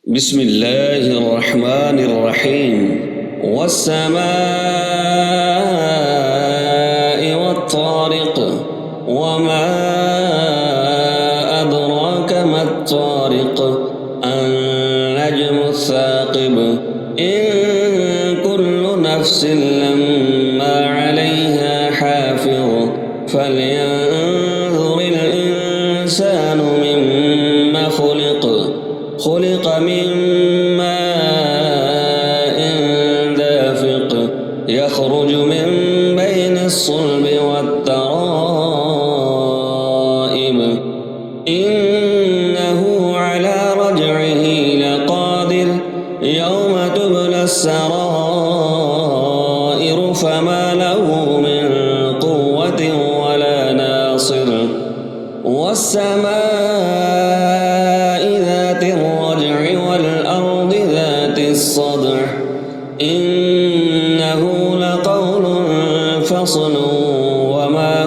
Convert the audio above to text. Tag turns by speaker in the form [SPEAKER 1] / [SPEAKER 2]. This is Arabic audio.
[SPEAKER 1] بسم الله الرحمن الرحيم. والسماء والطارق وما أدراك ما الطارق النجم الثاقب إن كل نفس لما عليها حافظ فلينظر الإنسان مما خلق من ماء دافق يخرج من بين الصلب والترائب إنه على رجعه لقادر يوم تبلى السرائر فما له من قوة ولا ناصر والسماء ذات الرجع والأرض ذات الصدع إنه لقول فصل وما